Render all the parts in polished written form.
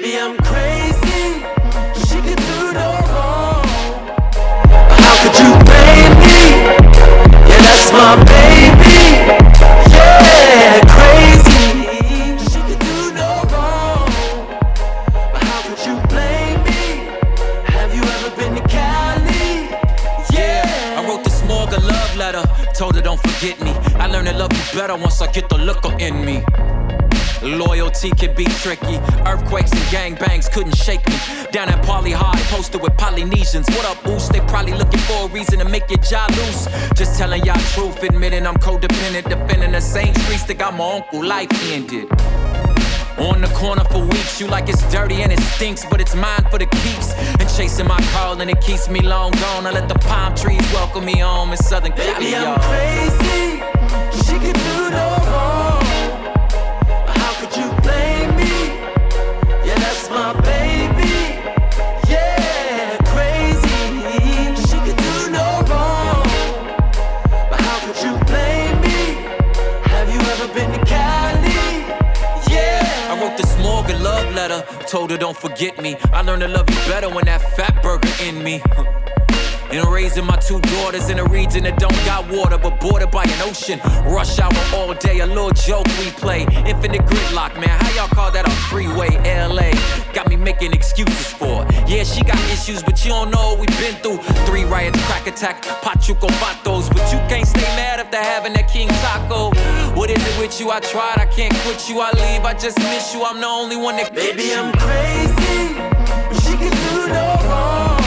Baby, I'm crazy. She could do no wrong. How could you blame me? Yeah, that's my baby. Yeah, crazy. She could do no wrong. But how could you blame me? Have you ever been to Cali? Yeah. I wrote this morgue a love letter. Told her don't forget me. I learned to love you better once I get the liquor in me. Loyalty can be tricky. Earthquakes and gangbangs couldn't shake me. Down at Poly High, posted with Polynesians. What up, Oos? They probably looking for a reason to make your jaw loose. Just telling y'all truth, admitting I'm codependent. Defending the same streets that got my uncle life ended. On the corner for weeks, you like it's dirty and it stinks, but it's mine for the keeps. And chasing my call and it keeps me long gone. I let the palm trees welcome me home in Southern Cali. Baby, I'm crazy. She could do no wrong. How could you blame me? Yeah, that's my baby. Yeah, crazy. She could do no wrong. But how could you blame me? Have you ever been to Cali? Yeah. I wrote this Morgan love letter. Told her don't forget me. I learned to love you better when that fat burger in me. And raising my two daughters in a region that don't got water, but bordered by an ocean. Rush hour all day, a little joke we play. Infinite gridlock, man, how y'all call that a freeway? LA, got me making excuses for her. Yeah, she got issues, but you don't know what we been through. 3 riots, crack attack, pachuco vatos. But you can't stay mad after having that King Taco. What is it with you? I tried, I can't quit you, I leave, I just miss you. I'm the only one that gets Baby, you. I'm crazy, but she can do no wrong.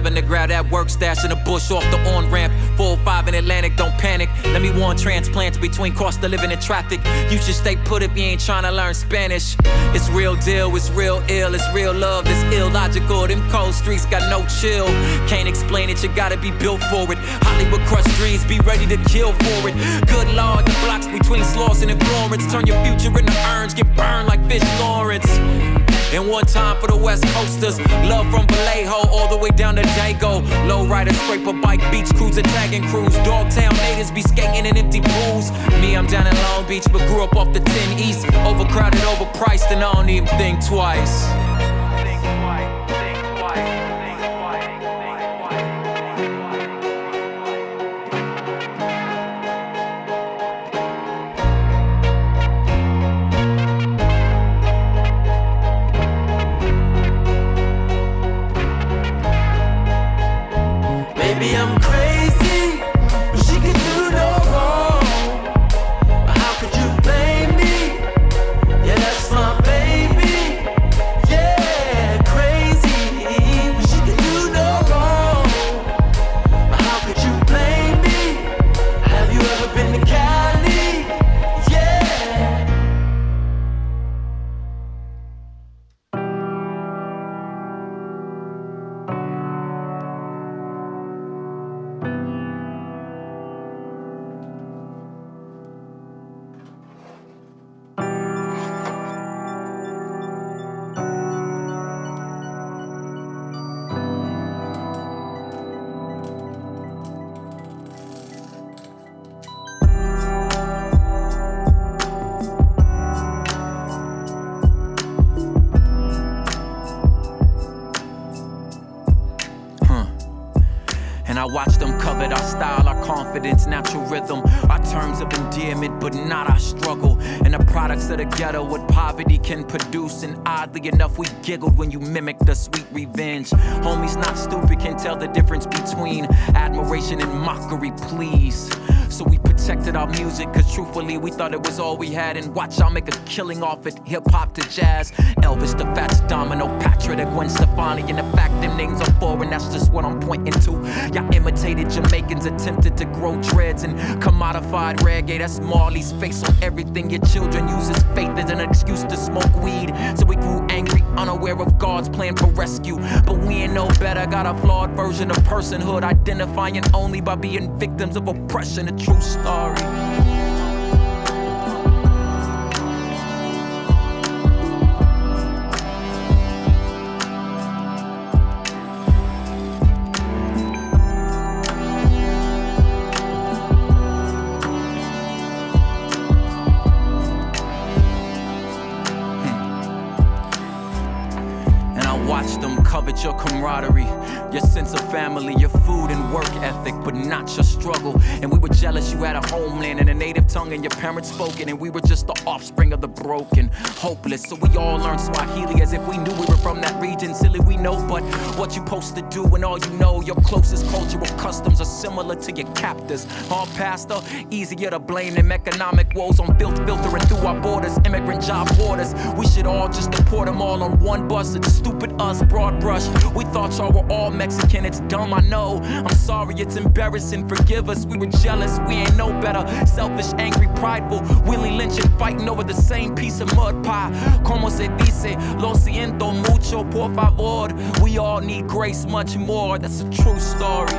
To grab that work stash in the bush off the on-ramp. 405 in Atlantic, don't panic. Let me warn transplants between cost of living and traffic. You should stay put if you ain't trying to learn Spanish. It's real deal, it's real ill, it's real love, it's illogical. Them cold streets got no chill. Can't explain it, you gotta be built for it. Hollywood crushed dreams, be ready to kill for it. Good Lord, the blocks between Slauson and Florence. Turn your future into urns, get burned like Fish Lawrence. And one time for the West Coasters. Love from Vallejo all the way down to Dago. Lowrider, scraper, bike, beach cruiser, tagging crews. Dogtown natives be skating in empty pools. Me, I'm down in Long Beach, but grew up off the 10 East. Overcrowded, overpriced, and I don't even think twice. Baby, I'm crazy, but she could do no wrong. How could you blame me? Yeah, that's my baby. Yeah, crazy, but she could do no wrong. How could you blame me? Have you ever been to Cali? Yeah. And I watch them covet our style, our confidence, natural rhythm, our terms of endearment, but not our struggle. And the products of the ghetto, what poverty can produce. And oddly enough, we giggled when you mimicked the sweet revenge. Homies not stupid can tell the difference between admiration and mockery, please. So we protected our music, cause truthfully we thought it was all we had. And watch y'all make a killing off it, hip-hop to jazz. Elvis, the Fats Domino, Patra, the Gwen Stefani. And the fact them names are foreign, that's just what I'm pointing to. Y'all imitated Jamaicans, attempted to grow dreads and commodified reggae. That's Marley's face on everything. Your children use his faith as an excuse to smoke weed. So we grew angry, unaware of God's plan for rescue. But we ain't no better, got a flawed version of personhood, identifying only by being victims of oppression. A true story. covered your camaraderie, your sense of family, your food and work ethic, but not your struggle. And we were jealous you had a homeland and a native tongue and your parents spoke it, and we were just the offspring of the broken, hopeless. So we all learned Swahili as if we knew we were from that region. Silly we know, but what you supposed to do when all you know your closest cultural customs are similar to your captors? All pastor, easier to blame than economic woes on filtering through our borders, immigrant job orders. We should all just deport them all on one bus. It's stupid us, broad brush. We thought y'all were all Mexican, it's dumb, I know. I'm sorry, it's embarrassing, forgive us. We were jealous, we ain't no better. Selfish, angry, prideful, Willie lynching, fighting over the same piece of mud pie. Como se dice, lo siento mucho, por favor. We all need grace much more, that's a true story.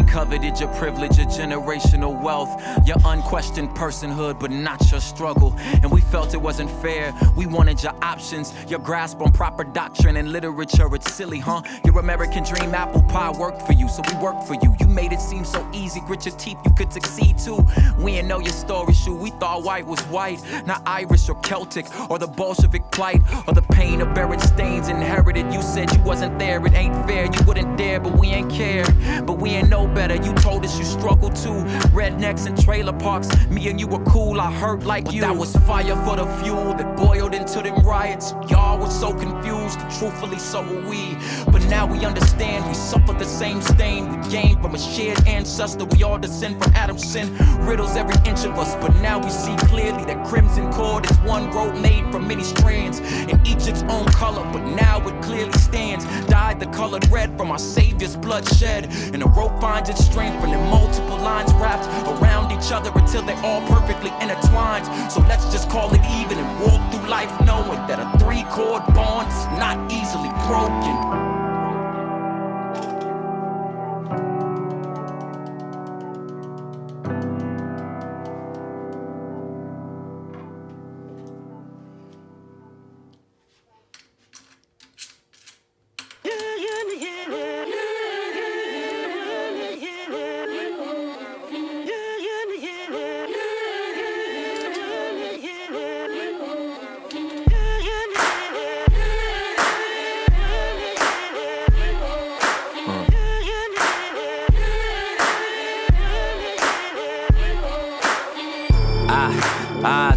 Coveted your privilege, your generational wealth, your unquestioned personhood, but not your struggle. And we felt it wasn't fair. We wanted your options, your grasp on proper doctrine and literature. It's silly, huh? Your American dream apple pie worked for you, so we worked for you. You made it seem so easy, grit your teeth, you could succeed too. We didn't know your story, shoot. We thought white was white, not Irish or Celtic, or the Bolshevik plight, or the pain of buried stains inherited. You said you wasn't there, it ain't fair. You wouldn't dare, but we ain't care. But we ain't know better. You told us you struggled too. Rednecks and trailer parks. Me and you were cool, I hurt like but you. That was fire for the fuel that boiled into them riots. Y'all were so confused, truthfully so were we. But now we understand, we suffer the same stain. We gained from a shared ancestor. We all descend from Adam's sin. Riddles every inch of us, but now we see clearly that crimson cord is one rope made from many strands. And each its own color, but now it clearly stands. Dyed the colored red from our Savior's bloodshed. And the rope finds its strength from the multiple lines wrapped around each other until they're all perfectly intertwined. So let's just call it even and walk through life knowing that a three-chord bond is not easily broken.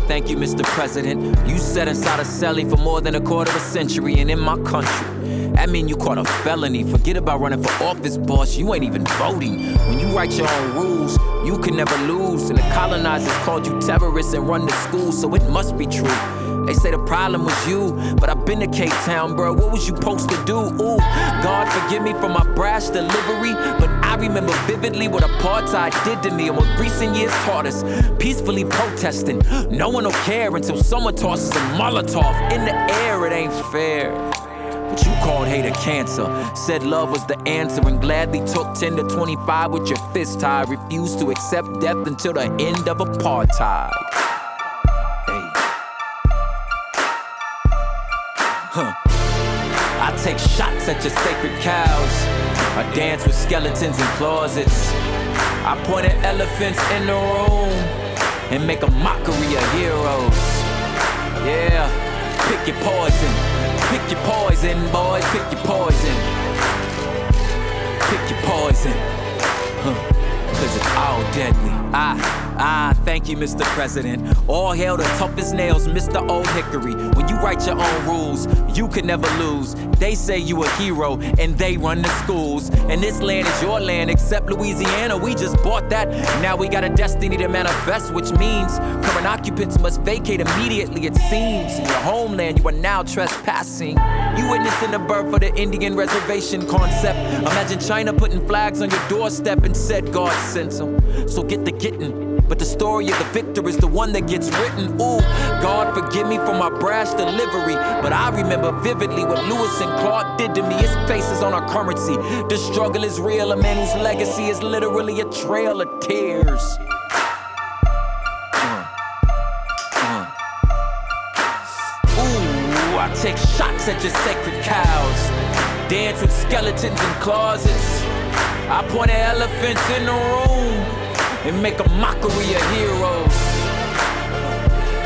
Thank you, Mr. President. You sat inside a celly for more than a quarter of a century, and in my country, that mean you caught a felony. Forget about running for office, boss, you ain't even voting. When you write your own rules, you can never lose. And the colonizers called you terrorists and run the school, so it must be true. They say the problem was you, but I've been to Cape Town, bro. What was you supposed to do? Ooh, God forgive me for my brash delivery, but I remember vividly what apartheid did to me and what recent years taught us. Peacefully protesting, no one will care until someone tosses a Molotov in the air. It ain't fair. But you called hate a cancer, said love was the answer, and gladly took 10 to 25 with your fist tied. Refused to accept death until the end of apartheid. I take shots at your sacred cows. I dance with skeletons in closets. I point at elephants in the room and make a mockery of heroes. Yeah, pick your poison. Pick your poison, boys, pick your poison. Pick your poison. Cause it's all deadly. Thank you, Mr. President. All hail the toughest nails, Mr. Old Hickory. When you write your own rules, you can never lose. They say you a hero, and they run the schools. And this land is your land, except Louisiana. We just bought that. Now we got a destiny to manifest, which means current occupants must vacate immediately, it seems. In your homeland, you are now trespassing. You witnessing the birth of the Indian reservation concept. Imagine China putting flags on your doorstep and said God sent them. So get the getting. But the story of the victor is the one that gets written. Ooh, God forgive me for my brash delivery, but I remember vividly what Lewis and Clark did to me. His face is on our currency. The struggle is real. A man whose legacy is literally a trail of tears. take shots at your sacred cows. Dance with skeletons in closets. I point at elephants in the room and make a mockery of heroes.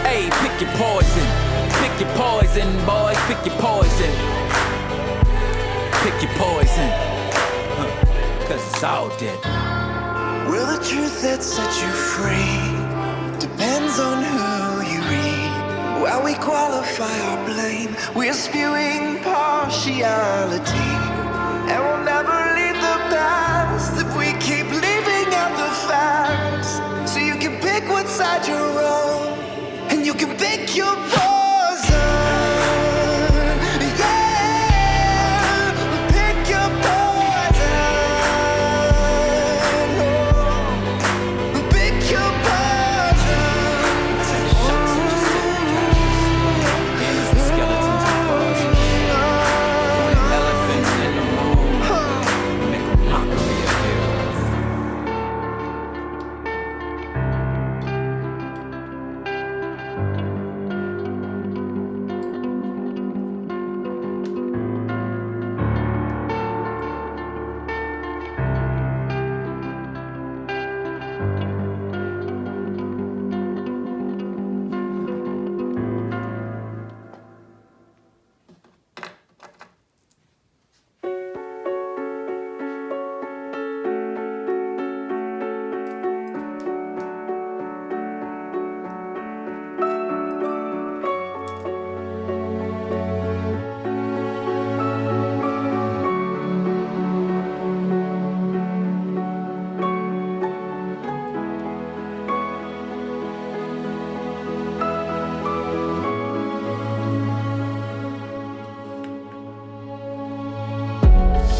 Hey, pick your poison. Pick your poison, boys, pick your poison. Pick your poison. Cause it's all dead. Will the truth that sets you free depends on who you read. While we qualify our blame, we're spewing partiality. And we'll never leave the past if we keep leaving out the facts. So you can pick what side you're on, and you can pick your poison.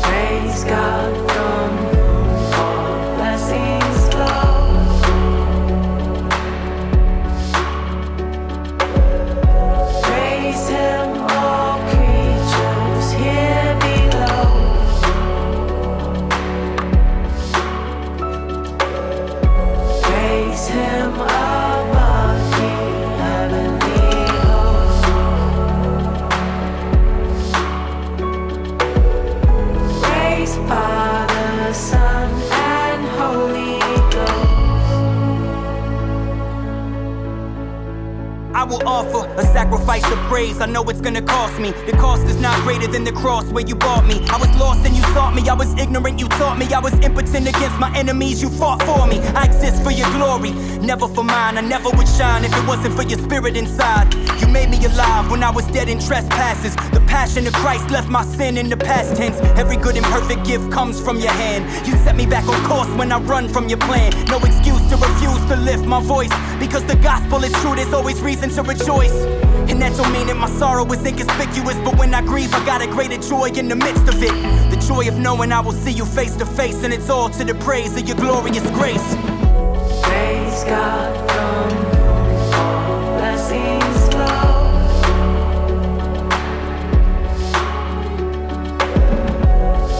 Praise God from whom all blessings flow. Praise Him, all creatures here below. Praise Him above the heavenly host. Praise Father, Son, and Holy Ghost. I will offer a sacrifice of praise. I know it's gonna cost me. The cost is not greater than the cross where you bought me. I was lost and you sought me. I was ignorant, you taught me. I was impotent against my enemies, you fought for me. I exist for your glory, never for mine. I never would shine if it wasn't for your spirit inside. You made me alive when I was dead in trespasses. The passion of Christ left my sin in the past tense. Every good and perfect gift comes from your hand. You set me back on course when I run from your plan. No excuse to refuse to lift my voice, because the gospel is true, there's always reason to rejoice. And that don't mean that my sorrow is inconspicuous, but when I grieve I got a greater joy in the midst of it. The joy of knowing I will see you face to face, and it's all to the praise of your glorious grace. Praise God from whom all blessings flow.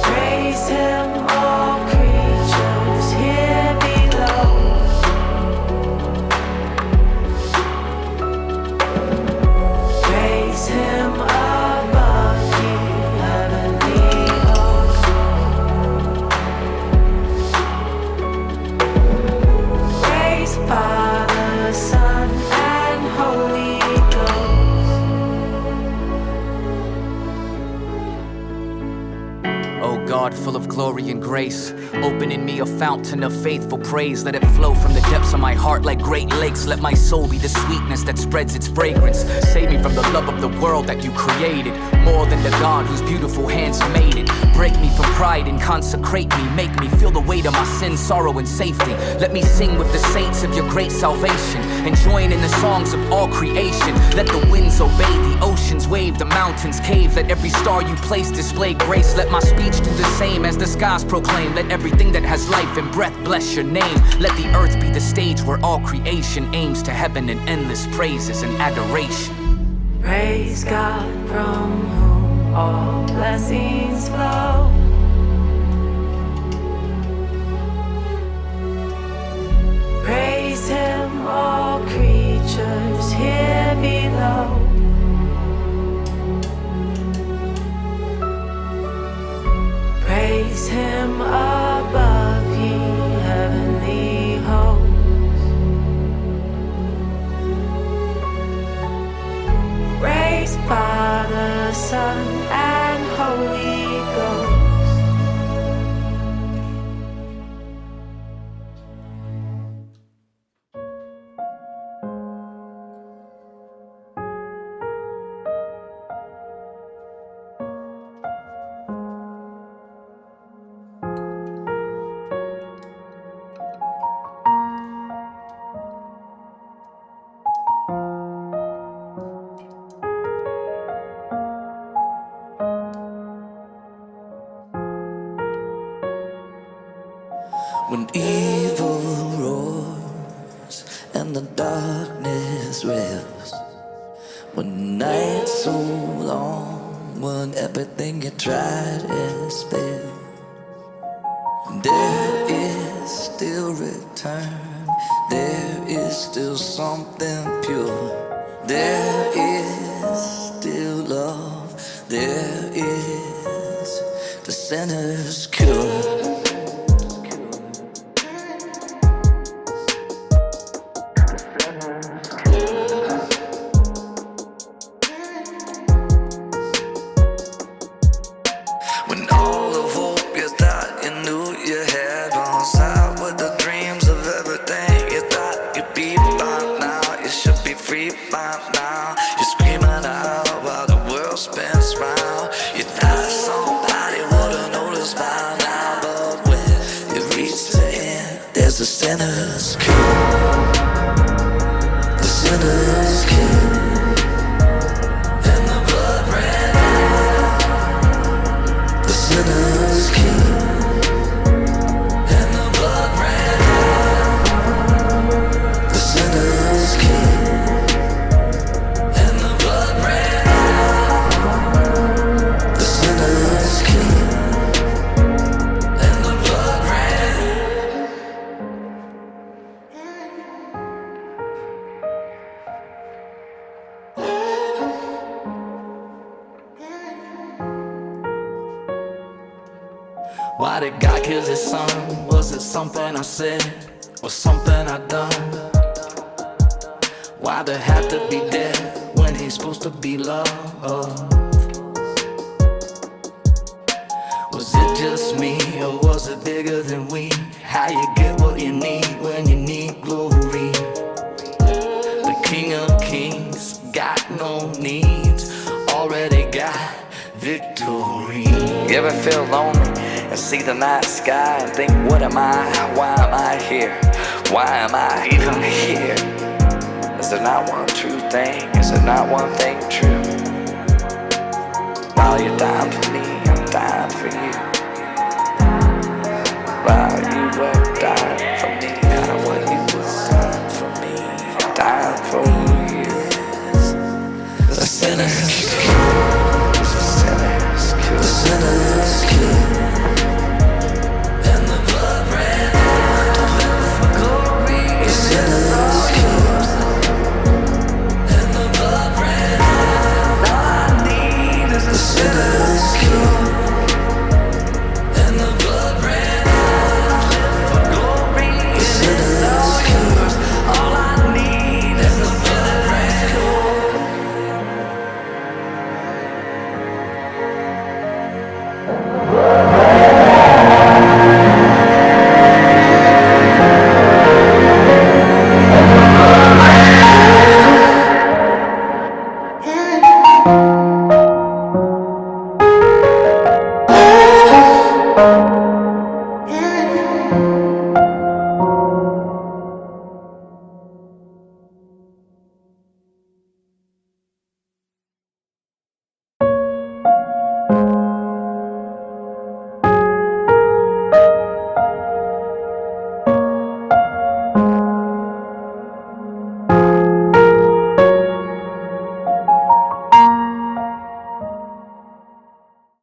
Praise Him, all creatures here below. Praise Him above the heavenly host. Praise Father, Son, and Holy Ghost. Oh God, full of glory and grace, open in me a fountain of faithful praise. Let it flow from the depths of my heart like great lakes. Let my soul be the sweetness that spreads its fragrance. Save me from the love of the world that you created, more than the God whose beautiful hands made it. Break me from pride and consecrate me. Make me feel the weight of my sin, sorrow, and safety. Let me sing with the saints of your great salvation, and join in the songs of all creation. Let the winds obey, the oceans wave, the mountains cave. Let every star you place display grace. Let my speech do the same as the skies proclaim. Let everything that has life and breath bless your name. Let the earth be the stage where all creation aims to heaven in endless praises and adoration. Praise God from whom all blessings flow. Praise Him, all creatures here below. When evil roars and the darkness rests, when night's so long, when everything you tried is failed, there is still return, there is still something pure, there is still love, there is the sinner's cure. When all of hope you thought you knew you had runs out with the dreams of everything you thought you'd be by now. You should be free by now. You're screaming out while the world spins round. You thought somebody would've noticed by now, but when you reach the end, there's a sinner's cure. The sinner's cure. Sinner's king, and the blood ran out. The sinner's king, and the blood ran out. The sinner's king, and the blood ran Why did God kill his son? Was it something I said or something I done? Why there had to be death when he's supposed to be love? Was it just me or was it bigger than we? How you get what you need when you need glory? The King of Kings got no needs, already got victory. You ever feel lonely and see the night sky and think, what am I? Why am I here? Why am I even here? Is there not one true thing? Is there not one thing true? While you're dying for me, I'm dying for you. While you were dying for me, while you were dying for me, dying for you. The sinner's